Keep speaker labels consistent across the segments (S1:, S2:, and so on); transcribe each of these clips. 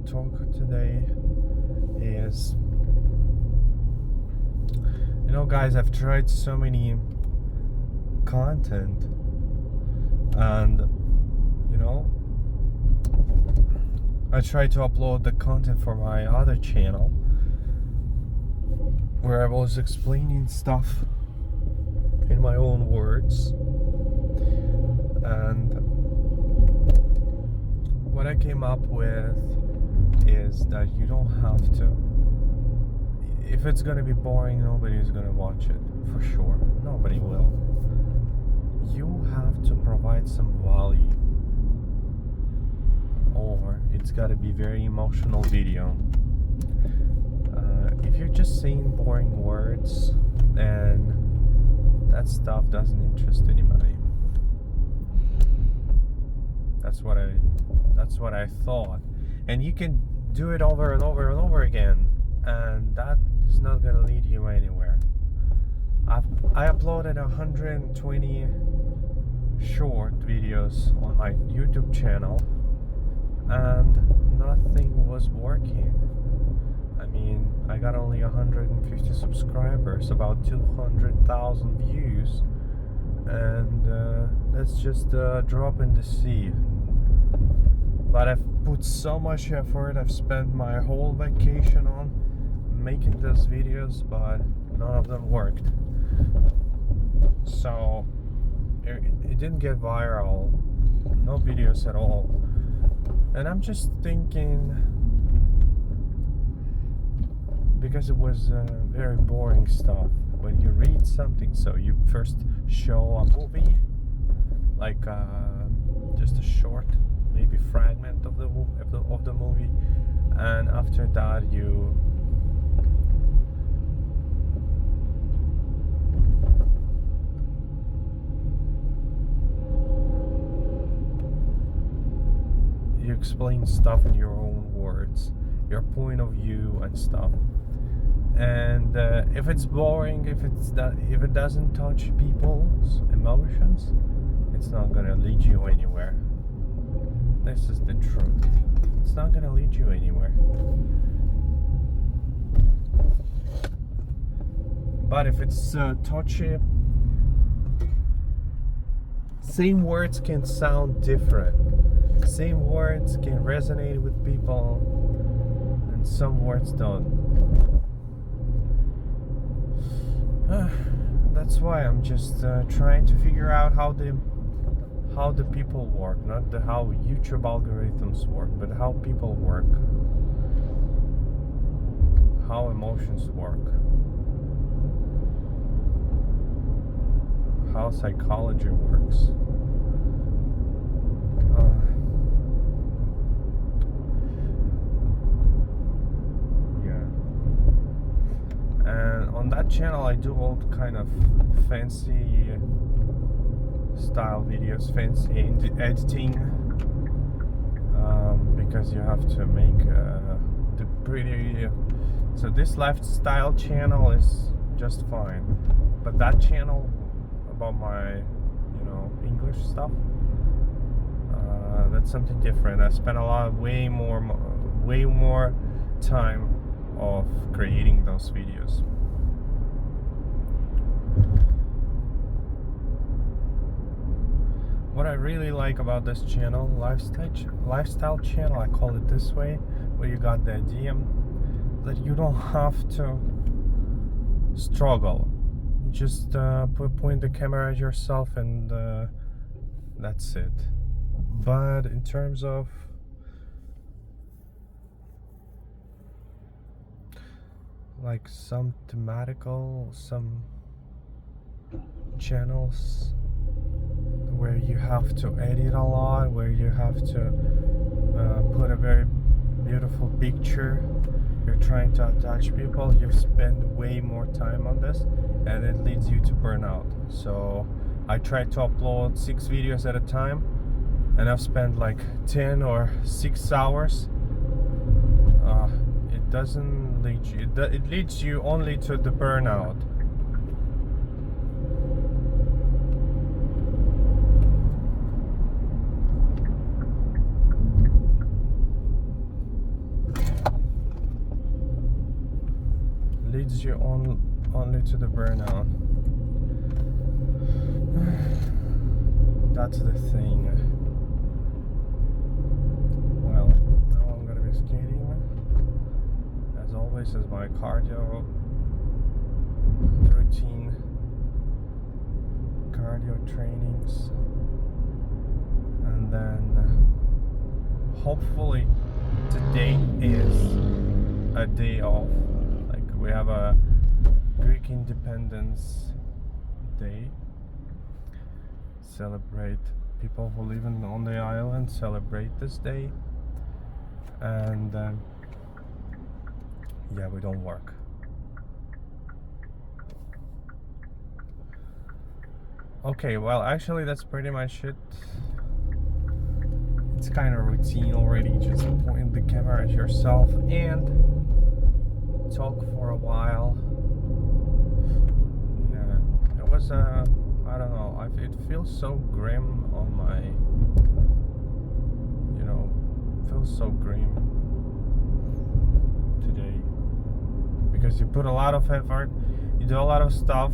S1: to talk today is, guys, I've tried so many content, and I tried to upload the content for my other channel where I was explaining stuff in my own words, and what I came up with is that you don't have to. If it's gonna be boring, nobody's gonna watch it, for sure. Nobody will. You have to provide some value, or it's gotta be very emotional video. If you're just saying boring words, then that stuff doesn't interest anybody. That's what I thought. And you can do it over and over and over again, and that is not gonna lead you anywhere. I uploaded 120 short videos on my YouTube channel, and nothing was working. I mean, I got only 150 subscribers, about 200,000 views, and that's just a drop in the sea. But I've put so much effort. I've spent my whole vacation on making those videos, but none of them worked. So it didn't get viral, no videos at all. And I'm just thinking, because it was very boring stuff. When you read something, so you first show a movie, like just a short, maybe fragment of the movie, and after that you explain stuff in your own words, your point of view and stuff. And if it's boring, if it doesn't touch people's emotions, it's not gonna lead you anywhere. This is the truth. It's not gonna lead you anywhere. But if it's touchy, same words can sound different. Same words can resonate with people, and some words don't. That's why I'm just trying to figure out how the people work, not how YouTube algorithms work, but how people work, how emotions work, how psychology works. And on that channel I do all kind of fancy style videos, fancy editing, because you have to make the pretty. So this lifestyle channel is just fine, but that channel about my English stuff, that's something different. I spent way more time of creating those videos. What I really like about this channel, lifestyle channel, I call it this way, where you got the idea that you don't have to struggle. You just point the camera at yourself, and that's it. But in terms of like some channels where you have to edit a lot, where you have to put a very beautiful picture, you're trying to attach people, you spend way more time on this, and it leads you to burnout. So I try to upload 6 videos at a time, and I've spent like 10 or 6 hours. It doesn't lead you, it leads you only to the burnout. leads you only to the burnout. That's the thing. Well, now I'm gonna be skating. As always, as my cardio routine, cardio trainings, and then hopefully today is a day off. Like we have a Greek Independence Day. Celebrate, people who live on the island celebrate this day, and yeah, we don't work. Okay, well, actually that's pretty much it. It's kind of routine already, just point the camera at yourself and talk for a while. Yeah, it was I don't know, it feels so grim on my, feels so grim today, because you put a lot of effort, you do a lot of stuff,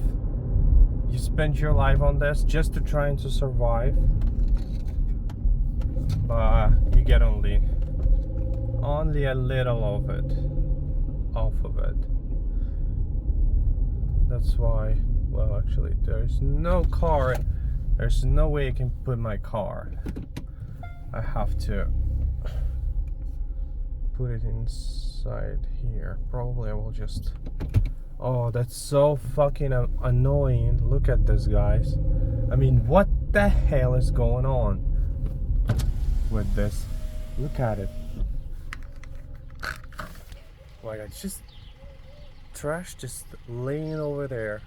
S1: you spend your life on this just to trying to survive, but you get only a little of it off of it. That's why, well, actually there's no car, there's no way I can put my car. I have to put it inside here. Probably I will just, oh, that's so fucking annoying. Look at this, guys. I mean, what the hell is going on with this? Look at it. Like, it's just trash just laying over there.